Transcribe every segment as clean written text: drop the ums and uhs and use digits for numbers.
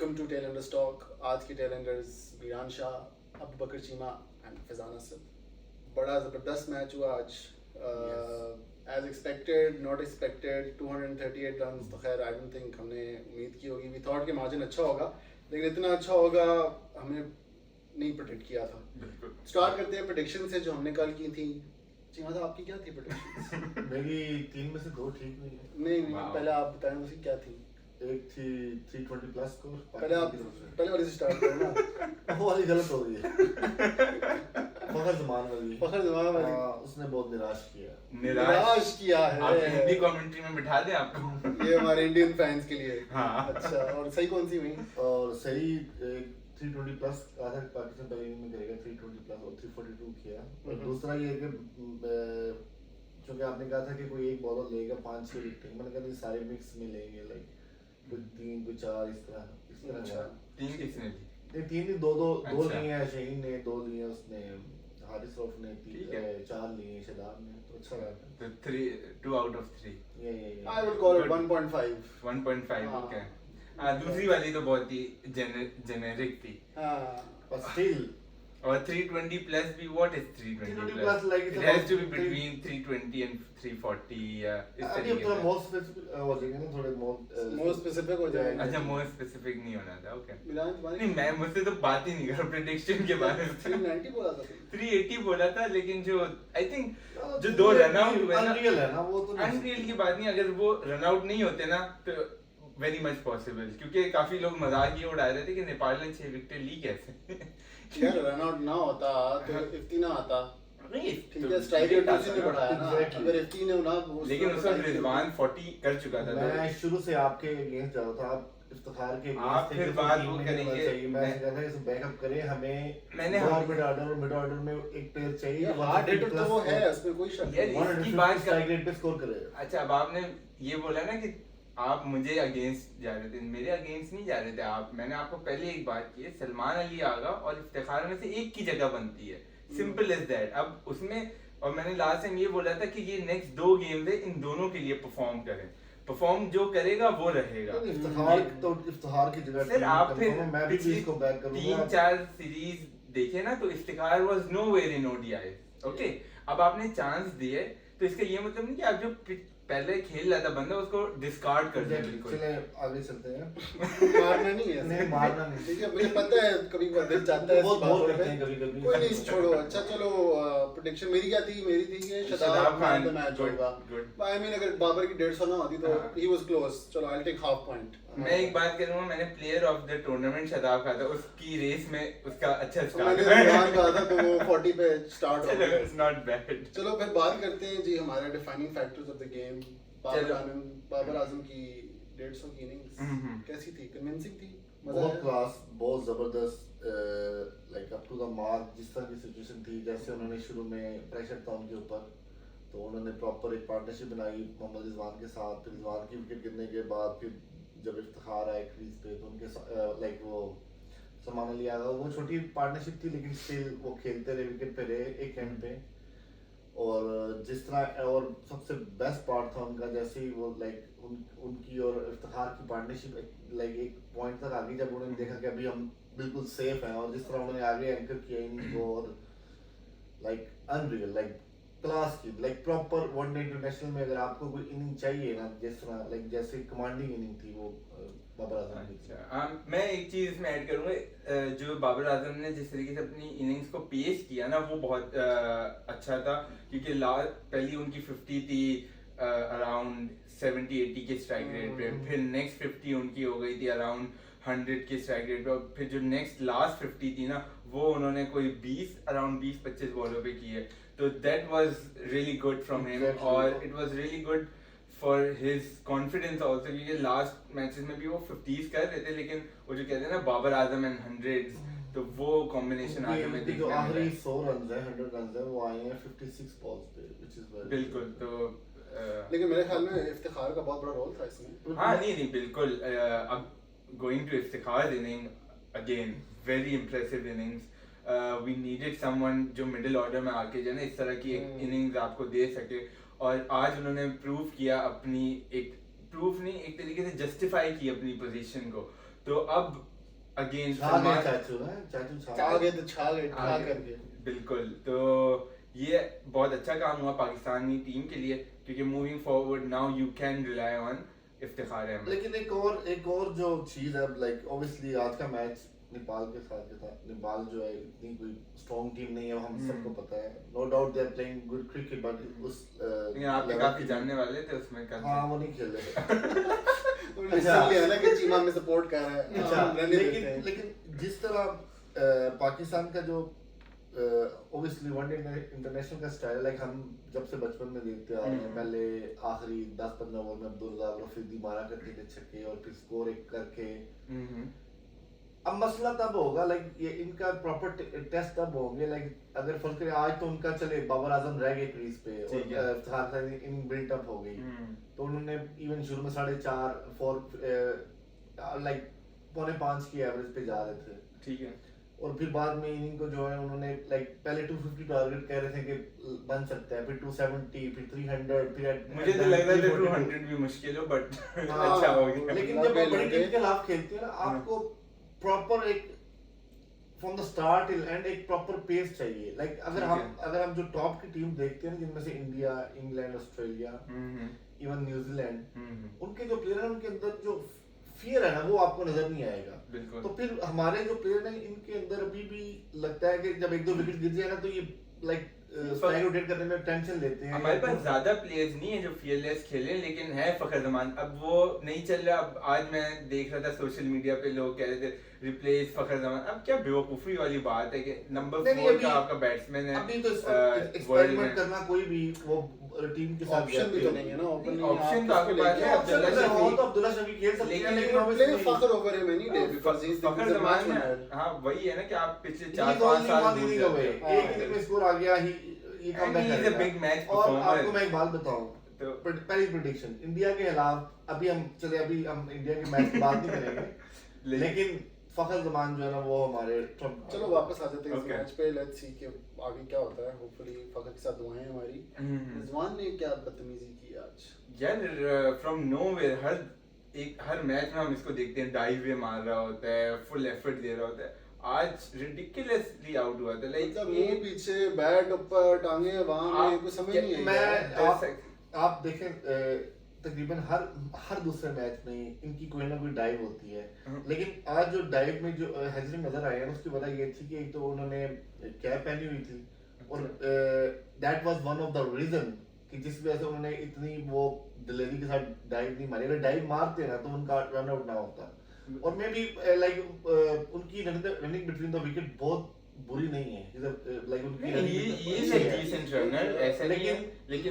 Welcome to टेलएंडर्स talk. आज के tailenders Meeran Shah, Abu Bakar Cheema and Faizan Asad. बड़ा ज़बरदस्त मैच हुआ आज। As expected, not expected, 238 run. तो खैर आई डोंट थिंक हमने उम्मीद की होगी। वी थॉट कि मार्जिन अच्छा होगा, लेकिन इतना अच्छा होगा हमने नहीं प्रेडिक्ट किया था। स्टार्ट करते हैं प्रेडिक्शन से जो हमने कल की थी। चीमा साहब आपकी क्या थी प्रेडिक्शन? मेरी 3 में से 2 ठीक नहीं है। नहीं, पहले आप बताएं उसकी क्या थी। एक थी 320 प्लस स्कोर। पहले वाली से स्टार्ट करो ना। वो वाली गलत हो गई है। फखर जमान वाली। उसने बहुत निराश किया है। आप हिंदी कमेंट्री में बिठा दें आपको। ये हमारे इंडियन फैंस के लिए। हाँ। अच्छा, और सही कौन सी हुई? और सही 320 प्लस आधा पाकिस्तान पहले इनिंग में करेगा, 320 प्लस और 342 किया। और दूसरा ये कि चूंकि आपने कहा था कि कोई एक बॉलर लेगा 5-6 विकेट, मैंने कहा सारे मिक्स में लेंगे, लाइक कोई 3 कोई 4 इस तरह। अच्छा, 3 किसने दी? नहीं 3 नहीं, 2 अच्छा। लिए हैं। शहीन ने 2 लिए, उसने हारिस रऊफ ने ठीक है। 4 लिए, शादाब ने, तो अच्छा रहा। तो 2 out of 3। ये I would call it 1.5. 1.5 हाँ। ओके। दूसरी वाली तो बहुत ही जेनेरिक थी। हाँ, but still और 320 प्लस भी, what is 320 320 plus? plus, like, it it's has about to be between 320 and 340 या इस अभी तरीके थोड़ा से। मोर स्पेसिफिक हो जाएगा ना, थोड़े more specific हो जाएगा। अच्छा, मोर स्पेसिफिक नहीं होना था। ओके। मिलान तुम्हारी नहीं, मैं मुझसे तो बात ही नहीं कर प्रेडिक्शन के बारे में। 390 बोला था। 380 बोला था, लेकिन जो आई थिंक जो 2 रन आउट हुए ना, अनरियल है ना वो, तो अनरियल की बात नहीं। अगर वो रन आउट नहीं होते ना तो वेरी मच पॉसिबल, क्योंकि काफी लोग मजाक ये उड़ा रहे थे कि नेपाल ने 6 विकेट ली कैसे। यार रन आउट ना होता तो 50 ना आता। नहीं, ठीक है, स्ट्राइक रेट उसी ने बढ़ाया ना। Exactly. अगर 50 ने ना लेकिन उस वक्त रिजवान 40 कर चुका था। मैं शुरू से आपके अगेंस्ट जा रहा था। आप इफ्तिखार के आप against थे फिर कि बात टीम वो में करेंगे। होना चाहिए। मैं ऐसे कहता है इसे बैकअप करे, हमें मैंने मिड ऑर्डर और मिड ऑर्डर में एक प्लेयर चाहिए ये हार्ड हिटर तो वो है, उसमें कोई शक यार, नहीं। इसकी बात कर- स्ट्राइक रेट पे स्कोर करे। अच्छा, अब आपने ये बोला ना कि आप मुझे अगेंस्ट जा रहे थे। मेरे अगेंस्ट नहीं जा रहे थे आप। मैंने आपको पहले एक बात की है, सलमान अली आगा और इफ्तिखार में से एक की जगह बनती है। Simple as that. अब उसमें, और मैंने लास्ट टाइम ये बोला था कि ये नेक्स्ट 2 गेम है, इन दोनों के लिए परफॉर्म करें। परफॉर्म जो करेगा वो रहेगा। इफ्तिखार की जगह सर आप फिर मैं भी पिछली इसको बैक करूंगा। 3-4 सीरीज देखे ना, तो Iftikhar was nowhere in ODI. Okay, अब आपने चांस दिए तो इसका ये मतलब नहीं कि आप जो पहले खेल रहा था बंदा उसको डिस्कार्ड कर दे। बिल्कुल। चले आगे चलते हैं। मारना नहीं है। नहीं, मारना नहीं। ठीक है, मुझे पता है कभी कभार दिल चाहता है बहुत इस बातों बोर पे। करते हैं कभी-कभी। कोई नहीं, छोड़ो। अच्छा चलो, प्रेडिक्शन मेरी क्या थी? मेरी थी कि शादाब खान का मैच होगा। गुड। आई मीन अगर बाबर की 150 ना होती तो हाँ। He was close. चलो I will take half point. मैं एक बात करूंगा, मैंने player of the tournament Shadab Khan था। उसकी रेस में उसका अच्छा स्टार्ट मैंने रिजवान कहा था तो वो 40 पे स्टार्ट हो गया। It's not bad. चलो फिर बात करते हैं जी हमारे defining factors of the game. Babar Azam की 150 की इनिंग्स कैसी थी? कन्विंसिंग थी? मजा बहुत आया? क्लास, बहुत जबरदस्त, like up to the mark. जिस तरह की सिचुएशन थी, जैसे उन्होंने शुरू में प्रेशर था उनके ऊपर, तो उन्होंने प्रॉपर एक पार्टनरशिप बनाई मोहम्मद रिजवान के साथ। फिर रिजवान की विकेट गिरने के बाद फिर जब इफ्तिखार आए क्रीज पे, तो उनके लाइक वो सलमान अली आ गया। वो छोटी पार्टनरशिप थी, लेकिन स्टिल वो खेलते रहे, विकेट पे रहे एक एंड पे। और जिस तरह, और सबसे बेस्ट पार्ट था उनका, जैसे ही वो लाइक उनकी और इफ्तिखार की पार्टनरशिप लाइक एक पॉइंट तक आ गई, जब उन्होंने देखा कि अभी हम बिल्कुल सेफ हैं, और जिस तरह उन्होंने आगे एंकर किया इनिंग को, और लाइक अनरियल, लाइक क्लास की, लाइक प्रॉपर वनडे इंटरनेशनल में अगर आपको कोई इनिंग चाहिए ना, जिस तरह लाइक जैसे कमांडिंग इनिंग थी वो बाबर आजम की थी। अच्छा, मैं एक चीज इसमें ऐड करूंगा। जो बाबर आजम ने जिस तरीके से अपनी इनिंग्स को पेश किया ना, वो बहुत अच्छा था। क्योंकि पहली उनकी 50 थी अराउंड 70-80 के स्ट्राइक रेट पे। फिर नेक्स्ट 50 उनकी हो गई थी अराउंड 100 के स्ट्राइक रेट पे। और फिर जो नेक्स्ट लास्ट 50 थी ना, वो उन्होंने कोई 20-25 बॉलों पे की है। तो that was really good from him. और it was really good for his confidence also, क्योंकि लास्ट मैचेस में भी वो 50s कर रहे थे, लेकिन वो जो कहते हैं ना बाबर आजम एंड 100s, तो वो कॉम्बिनेशन आगे में उनकी जो आखिरी 100 रन है, 100 रन है, वो आए हैं 56 बॉल्स पे, व्हिच इज वेरी बिल्कुल। तो लेकिन मेरे ख्याल में इफ्तिखार का बहुत बड़ा रोल था इसमें। हाँ, नहीं बिल्कुल। अब going to Iftikhar inning again, very impressive innings. We needed someone जो मिडिल ऑर्डर में आके जो ना इस तरह की एक इनिंग्स आपको दे सके। और आज उन्होंने प्रूव किया अपनी, एक प्रूफ नहीं, एक तरीके से जस्टिफाई की अपनी पोजीशन को। तो अब अगेंस्ट छा गए चाचू ना, चाचू छा गए तो छा गए, छा आगे- करके। बिल्कुल। तो ये बहुत अच्छा काम हुआ पाकिस्तानी टीम के लिए, क्योंकि moving forward now you can rely on Iftikhar Ahmad. लेकिन एक और जो चीज है, लाइक ऑब्वियसली आज का मैच नेपाल के साथ था। नेपाल जो है इतनी कोई स्ट्रॉन्ग टीम नहीं है, हम सबको पता है। No doubt they are playing good cricket, but उस लेकिन आपके level काफी की- जानने वाले थे उसमें कल। हाँ, वो नहीं खेल रहे। उन्होंने इसलिए है ना कि चीमा में सपोर्ट कर रहा है, अच्छा, हम रहने देते हैं। लेकिन जिस तरह पाकिस्तान का जो ऑब्वियसली वनडे इंटरनेशनल का स्टाइल, लाइक हम जब से बचपन में देखते आ रहे हैं, पहले आखिरी 10-15 ओवर में अब्दुल रज़ाक रफीदी मारा करते थे छक्के, और फिर स्कोर एक करके। अब मसला तब होगा, लाइक ये इनका प्रॉपर टेस्ट तब होंगे, लाइक अगर फर्ज करें आज तो उनका चले बाबर आजम रह गए क्रीज पे ठीक और है। इफ्तिखार इन बिल्ट अप हो गई, तो उन्होंने इवन शुरू में 4.5 लाइक 4.5 की एवरेज पे जा रहे थे। ठीक है। और फिर बाद में इनिंग को जो है उन्होंने लाइक पहले 250 टारगेट कह रहे थे कि बन सकता है, फिर 270, फिर 300, फिर मुझे तो लग रहा था 200 भी मुश्किल हो, बट अच्छा हो गया। लेकिन जब आप बड़ी टीम के खिलाफ खेलते हैं ना, आपको प्रॉपर एक from the start till and एक प्रॉपर पेस चाहिए। लाइक अगर हम जो टॉप की टीम देखते हैं, जिनमें से India, England, Australia, even New Zealand, उनके जो प्लेयर हैं उनके अंदर जो फियर है ना, वो आपको नजर नहीं आएगा। बिल्कुल। तो फिर हमारे जो प्लेयर हैं इनके अंदर अभी भी लगता है कि जब 1-2 विकेट गिर जाए ना, तो ये लाइक स्ट्राइक रोटेट करने में टेंशन लेते हैं। हमारे पास ज्यादा प्लेयर्स नहीं है जो फियरलेस खेले, लेकिन है फखर जमान। अब वो नहीं चल रहा। अब आज मैं देख रहा था सोशल मीडिया पे लोग कह रहे थे रिप्लेस फखर जमान। अब क्या बेवकूफी वाली बात है कि नंबर 4 का आपका बैट्समैन है। अभी तो वर्ल्ड एक्सपेरिमेंट में करना कोई भी वो टीम के साथ ऑप्शन भी तो नहीं है ना, ओपन ऑप्शन तो आपके पास है। ऑप्शन अगर हो तो अब्दुल्ला शफी खेल सकते हैं, लेकिन play obviously Fakhar over him any day because he is Fakhar the Zaman match में विनर। हाँ वही है ना कि आप पिछले he 4-5 is साल only one inning away. एक इनिंग में स्कोर आ गया, ये कम And he is a big match और performer. आपको मैं एक बात बताऊं, तो पहली प्रेडिक्शन इंडिया के खिलाफ अभी हम इंडिया के मैच की बात नहीं करेंगे, लेकिन फखर जमान जो है ना वो हमारे चलो वापस आ जाते हैं इस Okay. मैच पे। लेट्स सी कि आगे क्या होता है। होपफुली फखर के साथ दुआएं हमारी। रिजवान ने क्या बदतमीजी की आज? यार फ्रॉम नोवेयर हर मैच में हम इसको देखते हैं, डाइव वे मार रहा होता है, फुल एफर्ट दे रहा होता है। आज रिडिकुलसली आउट हुआ था। लाइक मतलब मुंह पीछे, बैट ऊपर, टांगे वहां में, कुछ समझ नहीं आई। आप देखें तकरीबन हर दूसरे मैच में इनकी कोई ना कोई डाइव होती है, लेकिन आज जो डाइव में जो हैजरी नजर आया ना, उसकी वजह ये थी कि एक तो उन्होंने कैप पहनी हुई थी, और that was one of the reason कि जिस वजह से उन्होंने इतनी वो दिलेरी के साथ डाइव नहीं मारी। अगर डाइव मारते ना तो उनका रन आउट ना होता। और मे बी लाइक उनकी रनिंग बिटवीन द विकेट बहुत बुरी नहीं है, लाइक उनकी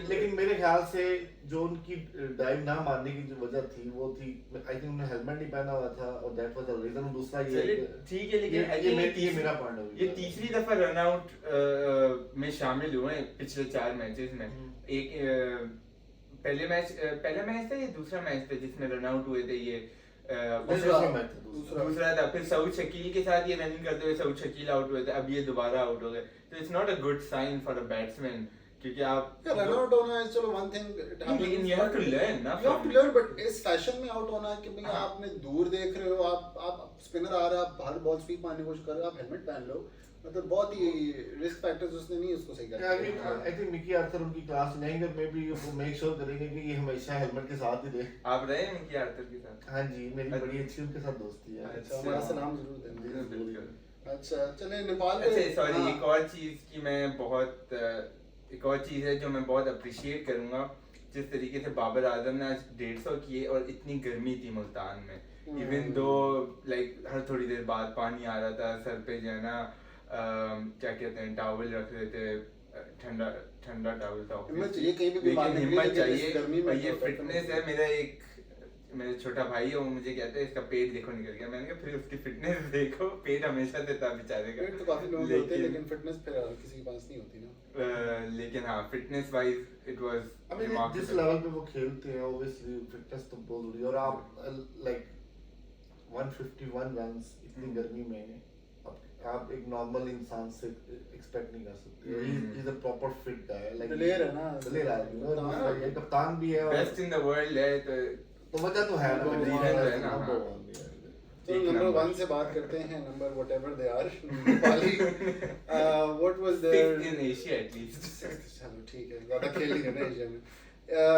लेकिन मेरे ख्याल से जो उनकी डाइव ना मारने की जो वजह थी वो थी, आई थिंक उन्होंने हेलमेट नहीं पहना हुआ था, और दैट वाज द रीजन। दूसरा ये ठीक है, लेकिन ये मेरा पॉइंट ऑफ व्यू, ये तीसरी दफा रन आउट में शामिल हुए हैं पिछले 4 मैचेस में। एक पहला मैच था या दूसरा मैच था जिसमें रन आउट हुए थे ये दूसरा था। फिर सऊद शकील के साथ ये रनिंग करते हुए सऊद शकील आउट हुए थे, अब ये दोबारा आउट हो गए। तो it's not a good sign for a batsman, क्योंकि आप रन आउट होना है, चलो वन थिंग, लेकिन you have to learn ना, you have to learn, but इस फैशन में आउट होना है कि भाई आपने दूर देख रहे हो, आप स्पिनर आ रहा है, आप हर बॉल स्वीप मारने की कोशिश कर रहे हो, आप हेलमेट पहन लो। मतलब बहुत ही रिस्क फैक्टर्स उसने नहीं उसको सही कर दिया। आई थिंक मिकी आर्थर उनकी क्लास लेंगे, मे बी वो मेक श्योर करेंगे कि ये हमेशा हेलमेट के साथ ही रहे। आप रहे हैं मिकी आर्थर के साथ? हाँ जी, मेरी बड़ी अच्छी उनके साथ दोस्ती है। अच्छा, हमारा सलाम जरूर देना। बिल्कुल। अच्छा चले नेपाल पे। अच्छा सॉरी, एक और चीज की मैं एक और चीज है जो मैं बहुत अप्रिशिएट करूंगा, जिस तरीके से बाबर आजम ने आज 150 किए और इतनी गर्मी थी मुल्तान में, इवन दो लाइक हर थोड़ी देर बाद पानी आ रहा था सर पे, जो है ना क्या कहते हैं, टॉवल रख रहे थे, ठंडा टॉवल था। हिम्मत चाहिए कहीं भी लेकिन हिम्मत चाहिए, गर्मी में। ये फिटनेस है। मेरा छोटा भाई है, वो मुझे कहता है इसका पेट देखो निकल गया। मैंने कहा फिर उसकी फिटनेस देखो, पेट हमेशा से था बेचारे का। पेट तो काफी लोगों के होते हैं, लेकिन फिटनेस फिर किसी के पास नहीं होती ना। लेकिन हाँ, fitness wise it was, I mean, जिस लेवल पे वो खेलते हैं ऑब्वियसली फिटनेस तो बहुत जरूरी है। और आप लाइक 151 रन्स इतनी गर्मी में आप एक नॉर्मल इंसान से एक्सपेक्ट नहीं कर सकते। He is a proper fit guy, like दिलेर है ना, दिलेर आदमी है, और ये कप्तान भी है, बेस्ट इन द वर्ल्ड है। तो वजह तो है ना, रीजन है ना। तो एक नंबर नंबर। 1 से बात करते हैं, number whatever they are Nepali. What was there in Asia at least. चलो ठीक है, ज्यादा खेल नहीं रहे ना एशिया में।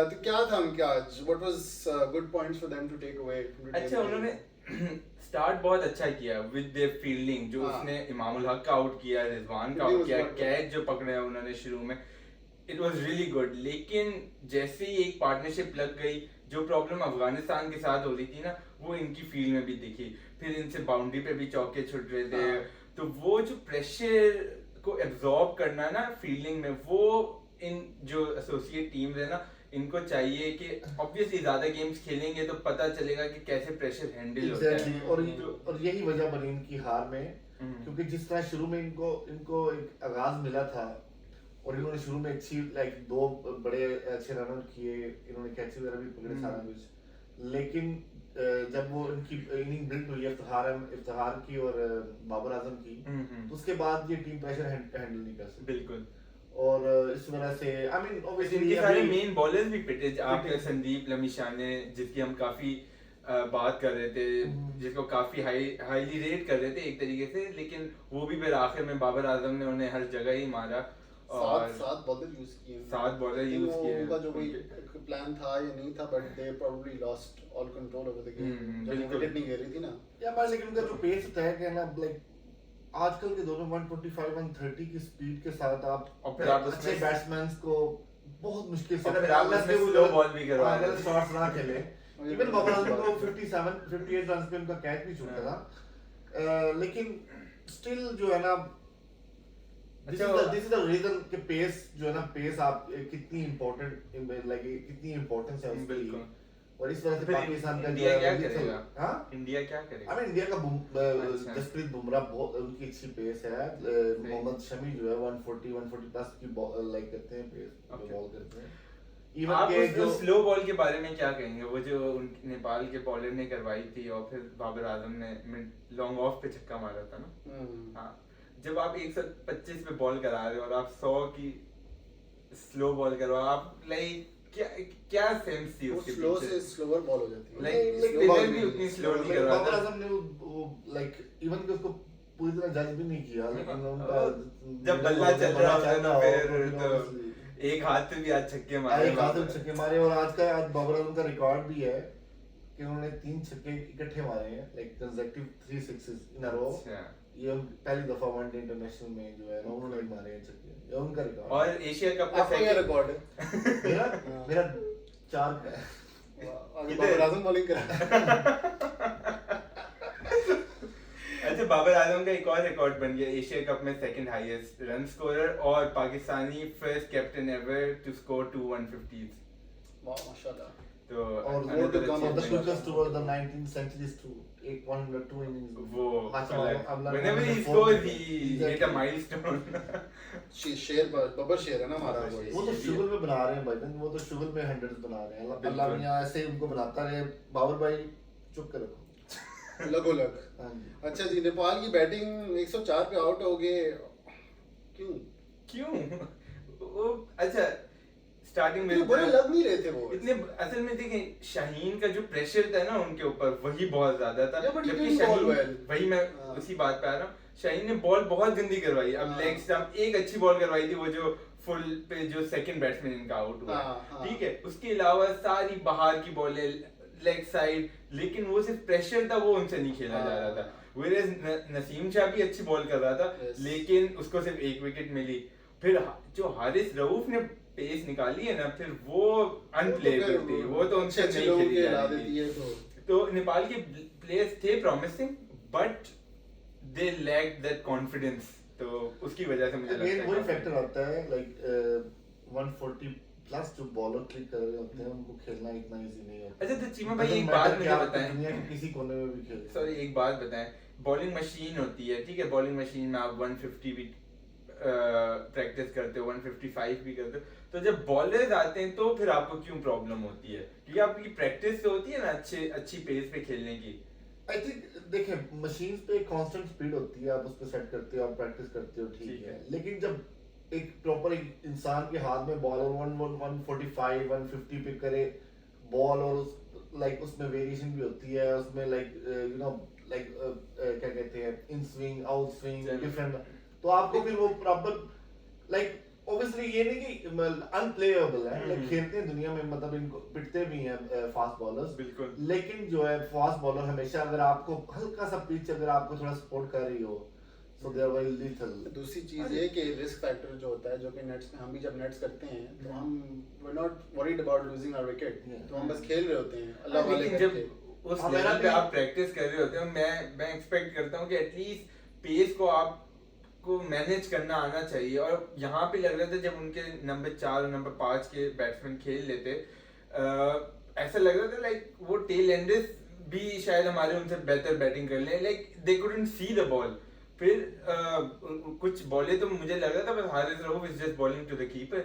तो क्या था उनका आज, what was good points for them to take away? अच्छा, उन्होंने स्टार्ट बहुत अच्छा किया विद देयर फील्डिंग, जो हाँ। उसने इमामुल हक का आउट किया, रिजवान का He आउट was किया, not कैच जो पकड़े उन्होंने शुरू में, इट वाज रियली गुड। लेकिन जैसे ही एक पार्टनरशिप लग गई, जो प्रॉब्लम अफगानिस्तान के साथ हो रही थी ना, वो इनकी फील्ड में भी दिखी। फिर इनसे बाउंड्री पे भी चौके छुट रहे थे, हाँ। तो वो जो प्रेशर को एब्जॉर्ब करना ना फील्डिंग में, वो इन जो एसोसिएट टीम्स है ना, इनको चाहिए कि ऑब्वियसली ज्यादा गेम्स खेलेंगे तो पता चलेगा कि कैसे प्रेशर हैंडल होता Exactly, है। और यही वजह बनी इनकी हार में, क्योंकि जिस तरह शुरू में इनको एक आगाज मिला था और इन्होंने शुरू में अच्छी लाइक 2 बड़े अच्छे रन किए, इन्होंने कैच वगैरह भी पकड़े सारा कुछ, लेकिन जब वो इनकी इनिंग बिल्ड हुई इफ्तिखार की और बाबर आजम की, तो उसके बाद ये टीम प्रेशर हैंडल नहीं कर सकती। बिल्कुल। और इस वजह से आई मीन इनके ऑब्वियसली सारे मेन बॉलर्स भी पिटे, आपके संदीप लमिशाने, जिसकी हम काफी बात कर रहे थे, जिसको काफी हाईली रेट कर रहे थे एक तरीके से, लेकिन वो भी फिर आखिर में बाबर आजम ने उन्हें हर जगह ही मारा। और 7 बॉलर यूज किए, 7 बॉलर यूज किए, उनका जो कोई प्लान था या नहीं था, but they probably lost all control over the game जब बिल्कुल। विकेट नहीं गिर रही थी ना। या बस, लेकिन उनका जो पेस होता है कि ना लाइक आजकल के दोनों 125 130 की स्पीड के साथ आप और फिर आप अच्छे उसमें बैट्समैन को बहुत मुश्किल से, और फिर आप उसमें slow ball भी करवा रहे थे। शॉट्स ना खेले। इवन बाबर आजम को 57 58 रन पे उनका कैच भी छूटा था, लेकिन स्टिल जो है ना, दिस इज द रीजन कि पेस जो है ना, पेस आप कितनी इंपॉर्टेंट लाइक कितनी इंपॉर्टेंस है उसकी, बिल्कुल। और इस वजह से फिर पाकिस्तान का इंडिया क्या जो है करेगा? हाँ, इंडिया क्या करेगा? आई मीन इंडिया का अच्छा। जसप्रीत बुमराह बहुत उनकी अच्छी पेस है, मोहम्मद शमी जो है 140 प्लस की लाइक करते हैं पेस, Okay. बॉल करते हैं। आप के उस स्लो बॉल के बारे में क्या कहेंगे, वो जो नेपाल के बॉलर ने करवाई थी और फिर बाबर आजम ने लॉन्ग ऑफ पे छक्का मारा था ना? हाँ, जब आप 125 पे बॉल करा रहे हो और आप 100 की स्लो बॉल करवा, आप लाइक क्या सेंस थी वो उसके स्लो पीछे? से स्लोअर बॉल हो जाती है, Like, Slow spinner ball भी नहीं, उतनी slow slow नहीं ball। करवा बाबर था। आजम ने वो लाइक इवन कि उसको पूरी तरह जज भी नहीं किया, लेकिन उनका जब बल्ला चल रहा होता है ना, फिर तो obviously, एक हाथ से भी आज छक्के मारे। एक हाथ से छक्के मारे, और आज बाबर आजम का रिकॉर्ड भी है कि उन्होंने 3 छक्के इकट्ठे मारे हैं, लाइक कंसेक्यूटिव 3 सिक्सेस इन अ रो। अच्छा। ये पहली दफा वनडे इंटरनेशनल में जो है ना, उन्होंने मारे हैं छक्के, ये उनका रिकॉर्ड और एशिया कप का आपका क्या रिकॉर्ड है? मेरा 4 का है। अभी बाबर आजम बॉलिंग करा। अच्छा, बाबर आजम का एक और रिकॉर्ड बन गया एशिया कप में, सेकंड हाईएस्ट रन स्कोरर और Pakistani first captain ever to score 2 150s। वाह माशाल्लाह। तो और more to come of the quickest over the 19th centuries too, 102 innings, वो माशाल्लाह, whenever he scores he hit a milestone। शेर बबर शेर है ना हमारा वो। वो तो शुगल में बना रहे हैं भाई, वो तो शुगल में 100s बना रहे हैं। अल्लाह बिल्कुल। मियां ऐसे ही उनको बनाता रहे। बाबर भाई चुप कर रखो। लगो लग। हाँ जी। अच्छा जी, नेपाल की बैटिंग 104 पे आउट हो गए, क्यों? वो अच्छा, स्टार्टिंग में इतने बुरे लग नहीं रहे थे वो। इतने असल में देखें, शाहीन का जो प्रेशर था ना उनके ऊपर, वही बहुत ज्यादा था। Yeah, but he जबकि didn't शाहीन, bowl well. वही मैं हाँ। उसी बात पे आ रहा हूँ, शाहीन ने बॉल बहुत गंदी करवाई। अब हाँ। लेग स्टंप एक अच्छी बॉल करवाई थी, वो जो फुल पे जो सेकंड बैट्समैन इनका आउट हुआ, हाँ। ठीक है। उसके अलावा सारी बाहर की बॉलें, लेग साइड, लेकिन वो सिर्फ प्रेशर था, वो उनसे नहीं खेला जा रहा था। Whereas नसीम शाह भी अच्छी बॉल कर रहा था, Yes. लेकिन उसको सिर्फ एक विकेट मिली। फिर जो हारिस रऊफ ने पेस निकाली है ना, फिर वो अनप्लेएबल थी, वो तो उनसे अच्छे नहीं लोगों खेली की जा हिला रही देती थी। है तो नेपाल के प्लेयर्स थे promising, but they lack that confidence, तो उसकी वजह से मुझे लगता अगेन है वही काफी- फैक्टर आता है, लाइक 140 प्लस जो बॉलर क्लिक कर रहे होते हैं, उनको खेलना इतना इजी नहीं होता। अच्छा, तो चीमा भाई Doesn't एक matter बात कि मुझे आप बताएं। दुनिया के किसी कोने में भी खेलें। सॉरी, एक बात बताएं, बॉलिंग मशीन होती है, ठीक है, बॉलिंग मशीन में आप 150 भी प्रैक्टिस करते हो, 155 भी करते हो, तो जब बॉलर्स आते हैं तो फिर आपको क्यों प्रॉब्लम होती है? क्योंकि आपकी प्रैक्टिस तो होती है ना अच्छी पेस पे खेलने की। आई थिंक देखें, मशीन्स पे एक कांस्टेंट स्पीड होती है, आप उस पे सेट करते हो, आप प्रैक्टिस करते हो, ठीक ठीक है। है। लेकिन जब एक प्रॉपर एक इंसान के हाथ में बॉल और 145 150 पे करे बॉल, और उस लाइक उसमें वेरिएशन भी होती है, उसमें लाइक यू नो लाइक क्या कहते हैं, इन स्विंग आउट स्विंग चलो। डिफरेंट, तो आपको फिर वो प्रॉपर लाइक ऑब्वियसली ये नहीं कि अनप्लेएबल है, लाइक खेलते हैं दुनिया में, मतलब इनको पिटते भी हैं फास्ट बॉलर्स, बिल्कुल। लेकिन जो है फास्ट बॉलर हमेशा अगर आपको हल्का सा पिच अगर आपको थोड़ा सपोर्ट कर रही हो, सो दे आर वेरी लिथल। दूसरी चीज ये कि रिस्क फैक्टर जो होता है, जो कि नेट्स में हम भी जब नेट्स करते हैं तो हम we not worried about losing our wicket, तो हम बस खेल रहे होते हैं अल्लाह वाले लेकिन करके। जब उस हमारा लेवल पे भी- आप प्रैक्टिस कर रहे होते हो, मैं एक्सपेक्ट करता हूँ कि एटलीस्ट पेस को आपको मैनेज करना आना चाहिए। और यहाँ पे लग रहा था जब उनके नंबर 4 और नंबर 5 के बैट्समैन खेल लेते, ऐसा लग रहा था लाइक वो टेल एंडर्स भी शायद हमारे उनसे बेहतर बैटिंग कर ले, like they couldn't see the ball. फिर कुछ बॉलें तो मुझे लग रहा था बस Haris Rauf is just bowling to the keeper.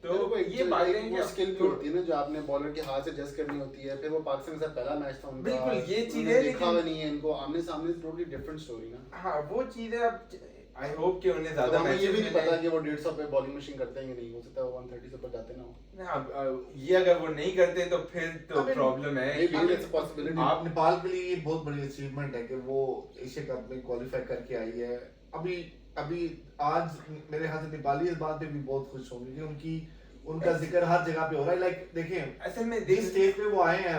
तो ये बातें वो स्किल भी होती है ना, जो आपने बॉलर के हाथ से जस्ट करनी होती है। फिर वो पाकिस्तान के साथ पहला मैच था उनका, बिल्कुल, ये चीज़ उन्होंने है, देखा लेकिन- भी नहीं है इनको आमने सामने, टोटली डिफरेंट स्टोरी ना। हाँ वो चीज़ है। अब आई होप कि उन्हें तो ज्यादा हमें ये भी नहीं मैचेस पता मिले। कि वो 150 पे बॉलिंग मशीन करते हैं कि नहीं, हो सकता है वो 130 से ऊपर जाते ना हो। ना, अब ये अगर वो नहीं करते तो फिर तो I mean, प्रॉब्लम है maybe कि it's a possibility. आप नेपाल के लिए ये बहुत बड़ी अचीवमेंट है कि वो एशिया कप में क्वालिफाई करके आई है। अभी अभी आज मेरे ख्याल से नेपाली इस बात पे भी बहुत खुश होंगे कि उनका जिक्र हर जगह पे हो रहा है। लाइक देखें असल में जिस स्टेज पे वो आए हैं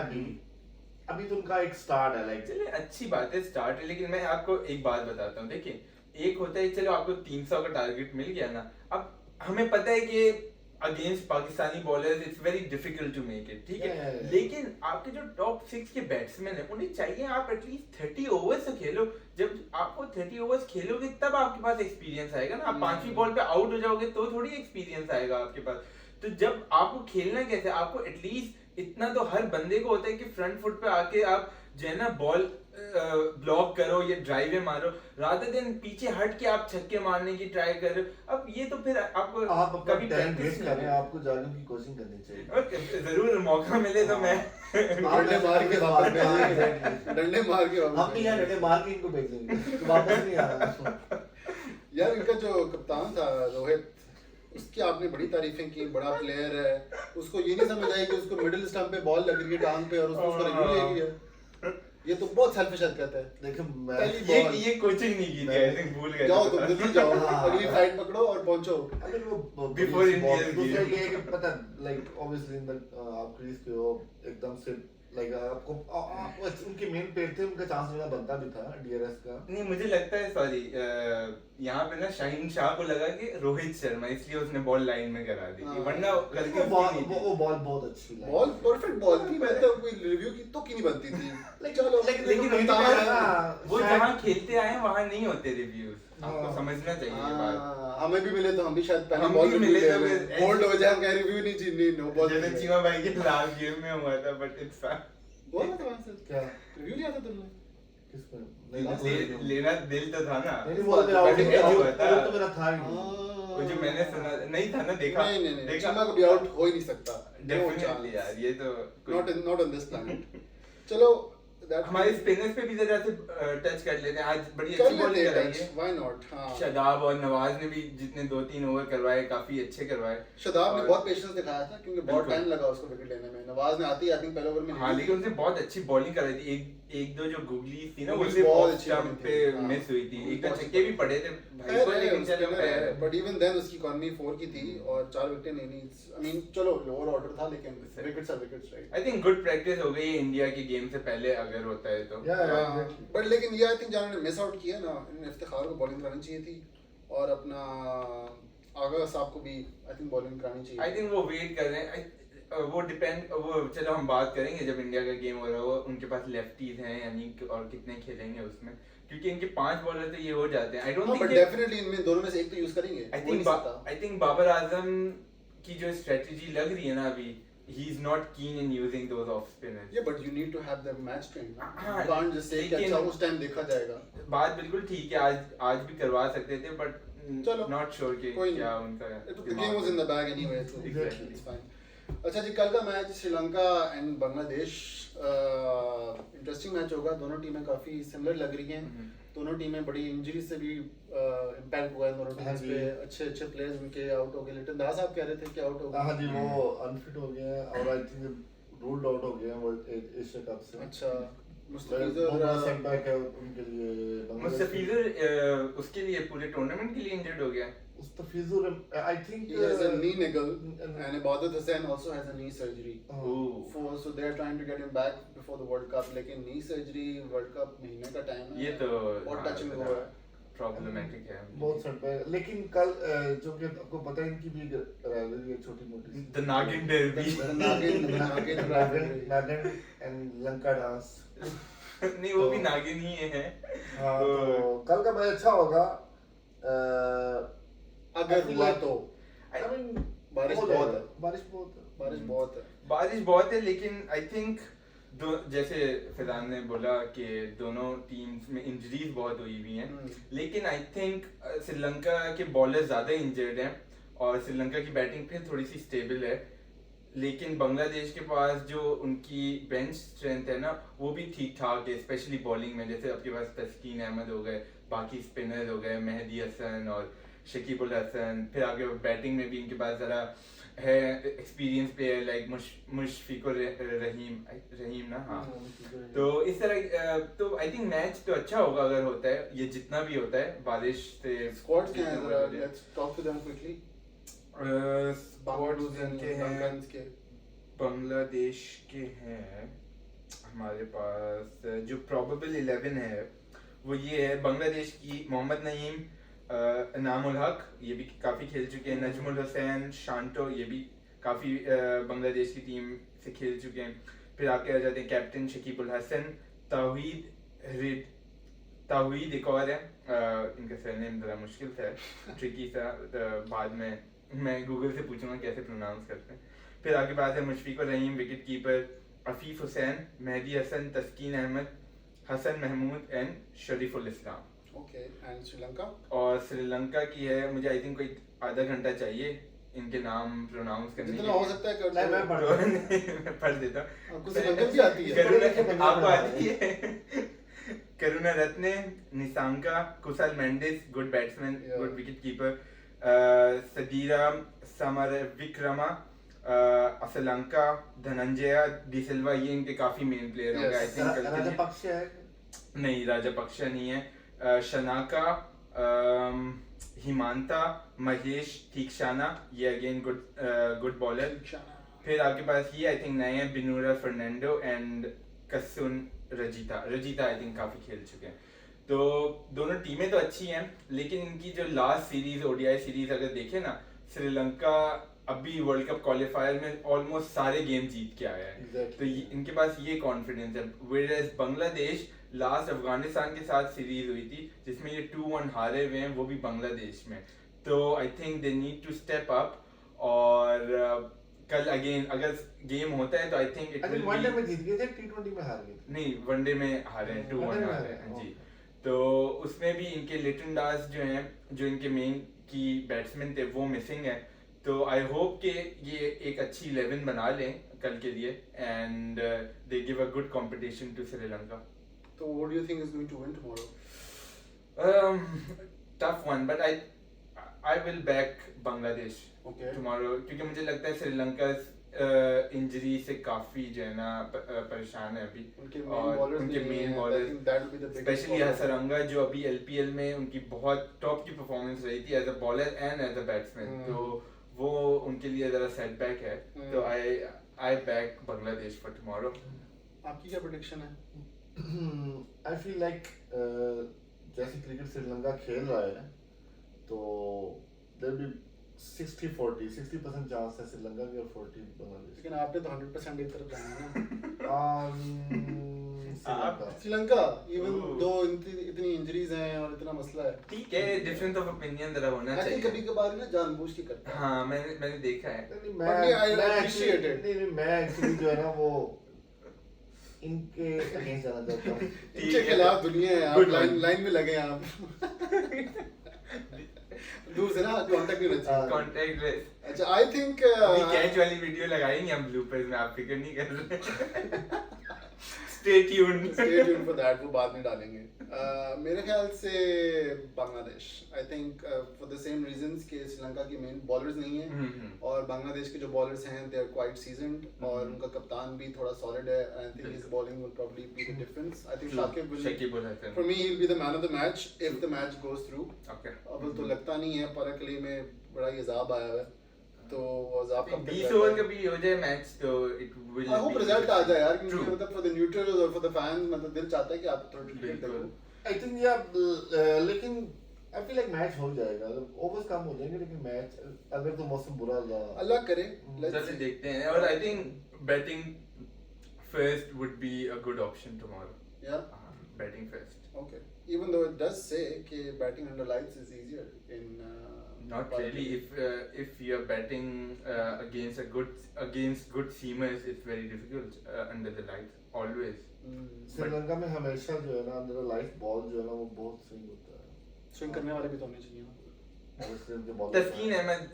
अभी तो उनका एक स्टार्ट है, लाइक चलिए अच्छी बात है स्टार्ट है, लेकिन मैं आपको एक बात बताता हूँ। देखिए, एक होता है चलो आपको 300 का टारगेट मिल गया ना, अब हमें पता है कि against Pakistani bowlers it's very difficult to make it, ठीक है। Yeah. लेकिन आपके जो टॉप 6 के बैट्समैन हैं उन्हें चाहिए आप एटलीस्ट 30 ओवर्स तो खेलो। जब आपको 30 ओवर्स खेलोगे तब आपके पास एक्सपीरियंस आएगा ना। आप 5वीं बॉल पे आउट हो जाओगे तो थोड़ी एक्सपीरियंस आएगा आपके पास। तो जब आपको खेलना कैसे, आपको एटलीस्ट इतना तो हर बंदे को होता है कि फ्रंट फुट पे आके आप जो है ना बॉल ब्लॉक करो या ड्राइवे मारो, रादर देन पीछे हट के आप छक्के मारने की ट्राई करो। अब ये तो फिर आपको आप अपना कभी टाइम practice वेस्ट नहीं कर रहे हैं, होगी। आपको जाने की कोशिश करनी चाहिए। ओके, जरूर मौका मिले तो मैं डंडे मार के वापस भेजेंगे, डंडे मार के हम वापस भी यार डंडे मार के इनको भेजेंगे, वापस नहीं आना। यार इनका जो कप्तान था रोहित, उसकी आपने बड़ी तारीफें की, बड़ा प्लेयर है। उसको ये नहीं समझ आई कि उसको मिडिल स्टंप पे बॉल लग रही है टांग पे और उसको उसका रिव्यू ले लिया। ये तो बहुत सेल्फिश हरकत है। देखो पहली मैं ये कोचिंग नहीं की थी, आई थिंक भूल गए जाओ तुम जल्दी जाओ, हाँ। अगली फ्लाइट पकड़ो और पहुंचो। अगर वो Before बड़ी सी India's ball- दूसरा game. ये है कि पता लाइक ऑब्वियसली इन द आप क्रीज पे हो एकदम से लाइक आपको उनके मेन पेड़ थे, उनका चांस लेना बनता भी था डीआरएस का। नहीं, मुझे लगता है सॉरी यहाँ पे ना शाहीन शाह को लगा कि रोहित शर्मा, इसलिए उसने बॉल लाइन में करा दी थी, हाँ। वरना गलती वो उसकी बॉल नहीं थी। वो बॉल बहुत अच्छी लगी। बॉल परफेक्ट बॉल थी, मैं तो कोई रिव्यू की तो की नहीं बनती थी। चलो लेकिन देखो, उनका मेरी ना, बात- वो शायद- जहाँ खेलते आए हैं वहाँ नहीं होते रिव्यूज, आपको हाँ। समझना चाहिए ये बात। हाँ, हमें भी मिले तो हम भी शायद पहले हम बॉल भी में मिले मिले तो तो फिर बोल्ड ऐसे- हो जाए, हम कह रिव्यू नहीं चाहिए, नो बॉल। जैसे चीमा भाई के लास्ट गेम में हुआ था, बट इट्स बोल ना तुम्हारे से क्या रिव्यू लिया था तुमने? किसमें नहीं लेना दिल तो था ना। नहीं वो तो मेरा But आउट it हुआ था। तो मेरा था ही नहीं। वो जो मैंने सुना नहीं था ना, देखा नहीं नहीं नहीं, देखा चीमा कभी आउट हो ही नहीं सकता। डेफिनेटली यार, ये तो नॉट ऑन दिस प्लैनेट। चलो हमारे स्पिनर्स पे भी जरा से टच कर लेते हैं। आज बड़ी कर अच्छी लेते बॉलिंग हैं कराई टच, है। Why not. हाँ, शादाब और नवाज ने भी जितने 2-3 ओवर करवाए काफी अच्छे करवाए। शादाब ने और- बहुत पेशेंस दिखाया था क्योंकि बहुत बिल्कुल। टाइम लगा उसको विकेट लेने में। नवाज ने आती ही आई थिंक पहले ओवर में हाँ, लेकिन उसने बहुत अच्छी बॉलिंग कराई थी। एक दो जो गुगली थी ना, वो Googly सिर्फ बहुत ऑफ अच्छी स्टंप बॉलिंग पे थी। हाँ। मिस हुई थी। एक तो बहुत छक्के भी पड़े थे भाई को, लेकिन चलो बट इवन देन उसकी इकॉनमी 4 की थी और 4 विकेटें नहीं ली। आई मीन चलो लोअर ऑर्डर था, लेकिन wickets are wickets, right? I think good practice हो गई इंडिया की गेम से पहले अगर होता है तो। बट लेकिन ये आई थिंक जिन्होंने मिस आउट किया ना, इन्हें इफ्तिखार को बॉलिंग करानी चाहिए थी और अपना आगा साहब को भी आई थिंक बॉलिंग करानी चाहिए। आई थिंक वो वेट कर रहे हैं। वो डिपेंड, वो चलो हम बात करेंगे जब इंडिया का गेम हो रहा हो, उनके पास लेफ्टीज हैं यानी और कितने खेलेंगे उसमें, क्योंकि इनके 5 बॉलर तो ये हो जाते हैं। I don't but think definitely इनमें दोनों में से एक तो यूज करेंगे। आई थिंक बाबर आजम की जो स्ट्रेटजी लग रही है ना अभी, he is not keen in using those off spinners. Yeah, but you need to have the match train. हाँ, You can't just say कि लेकिन- अच्छा उस टाइम देखा जाएगा। बात बिल्कुल ठीक है, आज भी करवा सकते थे, बट चलो, नॉट श्योर कि कोई क्या नहीं। उनका The game was in the bag anyway, so Exactly. it's fine. अच्छा जी, कल का match Sri Lanka and Bangladesh, interesting match होगा। दोनों टीमें काफी सिमिलर लग रही हैं। दोनों टीमें बड़ी इंजरी से भी इम्पैक्ट हुआ है दोनों टीम्स पे। अच्छे प्लेयर्स उनके आउट हो गए। लिटन दास साहब कह रहे थे कि आउट हो हाँ गए। जी, वो अनफिट हो गए हैं और आई थिंक रूल्ड आउट हो गए हैं वो एशिया कप से। अच्छा, मुस्तफिजुर बहुत सेटबैक है उनके लिए बांग्लादेश के। मुस्तफिजुर उसके लिए पूरे टूर्नामेंट के लिए इंजर्ड हो गया। Mustafizur I think he has a knee niggle and Ibadat Hussain also has a knee surgery. Oh, So they're trying to get him back before the World Cup. लेकिन knee surgery World Cup महीने का time है। ये तो बहुत touch and go है। Problematic है। बहुत सेटबैक, लेकिन कल जो कि आपको पता है इनकी भी rivalry है छोटी मोटी। The Nagin Derby। नागिन and लंका डांस। नहीं, वो भी नागिन ही है। हाँ, तो कल का मैच अच्छा होगा अगर हुआ तो। I mean, बारिश बहुत है। बारिश बहुत है। बारिश बहुत है, लेकिन आई थिंक जैसे फैजान ने बोला कि दोनों टीम्स में इंजरीज बहुत हुई हुई हैं, लेकिन आई थिंक श्रीलंका के बॉलर ज़्यादा इंजर्ड हैं और श्रीलंका की बैटिंग फिर थोड़ी सी स्टेबल है, लेकिन बांग्लादेश के पास जो उनकी बेंच स्ट्रेंथ है ना वो भी ठीक ठाक है, स्पेशली बॉलिंग में। जैसे आपके पास तस्कीन अहमद हो गए, बाकी स्पिनर्स हो गए, मेहदी हसन और शकीब उल हसन, फिर आगे बैटिंग में भी इनके पास ज़रा है experience player like Mushfiqur Rahim ना। हाँ, तो इस तरह तो आई थिंक मैच तो अच्छा होगा अगर होता है, ये जितना भी होता है बारिश से। स्क्वाड्स क्या हैं जरा let's talk to them quickly. Squads इनके हैं, बांग्लादेश के हैं हमारे पास जो प्रोबेबल 11 है वो ये है। बांग्लादेश की मोहम्मद नईम, इनाम उल हक, ये भी काफ़ी खेल चुके हैं, नजमुल हुसैन, शांटो, ये भी काफ़ी बांग्लादेश की टीम से खेल चुके हैं। फिर आके आ जाते हैं कैप्टन शकीब उल हसन, ताहीद एक और है, इनका सरनेम ज़रा मुश्किल था, ट्रिकी सा, बाद में मैं गूगल से पूछूंगा कैसे प्रोनाउंस करते हैं। फिर आगे बात है Mushfiqur Rahim wicket keeper, Afif Hossain, Mehidy Hasan, Taskin Ahmed, Hasan Mahmud and Shoriful Islam. Okay, and Sri Lanka? और श्रीलंका की है, मुझे आई थिंक कोई आधा घंटा चाहिए इनके नाम प्रोनाउंस करने जितना हो सकता है कर नहीं, मैं पढ़ देता हूँ। आपको श्रीलंकन भी आती है? आपको आती है? Karunaratne, Nissanka, Kusal Mendis, good batsman, good wicket keeper, Sadeera Samarawickrama, Asalanka, Dhananjaya de Silva, ये इनके काफी मेन प्लेयर होंगे आई थिंक। राजपक्षे है? नहीं, राजपक्षे नहीं है। शनाका, हिमांता, महेश थीक्षाना, ये अगेन गुड बॉलर। फिर आपके पास ये आई थिंक नए हैं, Binura Fernando and Kasun Rajitha I think काफी खेल चुके हैं। तो दोनों टीमें तो अच्छी हैं, लेकिन इनकी जो लास्ट सीरीज ओडीआई सीरीज अगर देखें ना, श्रीलंका अभी वर्ल्ड कप क्वालिफायर में ऑलमोस्ट सारे गेम जीत के आया है। Exactly. तो इनके पास ये कॉन्फिडेंस है। वेयरएज बांग्लादेश लास्ट अफगानिस्तान के साथ सीरीज हुई थी जिसमें ये 2-1 हारे हुए हैं, वो भी बांग्लादेश में। तो I think they need to step up, और कल अगेन अगर गेम होता है तो I think it will one day में जीत गए थे, टी20 में हार गए थे। नहीं, वनडे में हारे हैं, 2-1 हारे हैं जी। तो उसमें भी इनके लिटन दास जो हैं, जो इनके मेन की बैट्समैन थे, वो मिसिंग है। तो आई होप कि ये एक अच्छी 11 बना लें कल के लिए, and they give a good competition to Sri Lanka. So what do you think is going to win tomorrow? Tough one, but I will back Bangladesh Okay. tomorrow, क्योंकि मुझे लगता है श्रीलंका इंजरी से काफी जो है ना परेशान है अभी, उनके और उनके मेन बॉलर स्पेशली हसरंगा जो अभी एलपीएल में उनकी बहुत टॉप की परफॉर्मेंस रही थी as a bowler and as a batsman, तो वो उनके लिए जरा सेटबैक है। तो I back Bangladesh for tomorrow. आपकी क्या प्रेडिक्शन है? I feel like जैसे क्रिकेट श्रीलंका खेल रहा है तो there will be 60-40, 60% चांस है श्रीलंका की और 40 बांग्लादेश। लेकिन आपने तो 100% एक तरफ जाना है श्रीलंका। श्रीलंका इवन दो इतनी इंजरीज हैं और इतना मसला है। ठीक है, डिफरेंस ऑफ ओपिनियन जरा होना चाहिए। कभी कभार ना जानबूझ के करता है। हाँ, मैंने देखा है। मैं एक्चुअली जो है ना वो इनके अगेंस्ट जाना चाहता हूँ। इनके खिलाफ दुनिया है, आप लाइन में लगे आप। दूर से ना कांटेक्ट नहीं रखिए। Contact less. अच्छा, आई थिंक अभी कैच वाली वीडियो लगाएंगे हम ब्लूपर्स में, आप फिक्र नहीं कर रहे। स्टे ट्यून्ड फॉर दैट, वो बाद में डालेंगे। मेरे ख्याल से Bangladesh I think for the same reasons कि श्रीलंका की मेन बॉलर्स नहीं है और बांग्लादेश के जो बॉलर्स हैं दे आर क्वाइट सीजन्ड और उनका कप्तान भी थोड़ा सॉलिड है I think his bowling will probably be the difference I think Shakib will for me he will be the man of the match if the match goes through okay अब तो लगता नहीं है परकली में बड़ा ही अजाब आया है तो अजाब का 20 ओवर का भी हो जाए मैच तो it will I hope result आ जाए यार क्योंकि मतलब फॉर द न्यूट्रल्स और फॉर द फैंस मतलब दिल चाहता है कि आप थोड़ा क्रिकेट देखो आई थिंक या लेकिन आई फील लाइक मैच हो जाएगा ओवर्स कम हो जाएंगे लेकिन मैच अगर तो मौसम बुरा रहा अल्लाह करे चलिए देखते हैं और I think batting first would be a good option tomorrow या batting first okay even though it does say कि batting under lights is easier in not really if you're batting against good seamers it's very difficult under the lights always Sri Lanka में हमेशा जो है ना अंदर life ball जो है ना वो बहुत स्विंग होता है स्विंग करने वाले भी तो होने चाहिए ना तस्कीन अहमद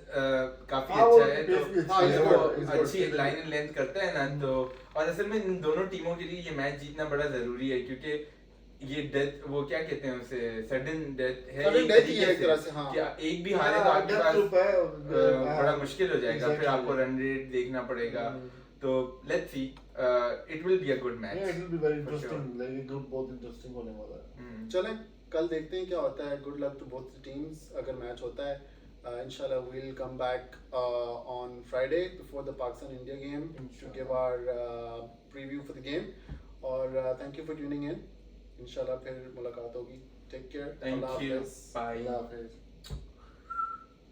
काफी हाँ, वो अच्छा है pace भी तो अच्छी है, वो it's अच्छी good. लाइन एंड लेंथ करता है ना तो और असल में इन दोनों टीमों के लिए ये मैच जीतना बड़ा जरूरी है क्योंकि ये डेथ वो क्या कहते हैं उसे सडन डेथ है Sudden एक death ही तरीके है एक से तरह से, हाँ। कि एक भी हारे तो आपके पास बड़ा बड़ा मुश्किल हो जाएगा फिर आपको रन रेट देखना पड़ेगा तो let's see it will be a good match it will be very interesting like good बहुत इंटरेस्टिंग होने वाला है चलें कल देखते हैं क्या होता है good luck to both teams अगर मैच होता है inshallah we'll come back on Friday before the Pakistan India game to give our preview for the game और thank you for tuning in inshallah फिर मुलाकात होगी take care thank Allah you Hafiz बाय अल्लाह हाफिज़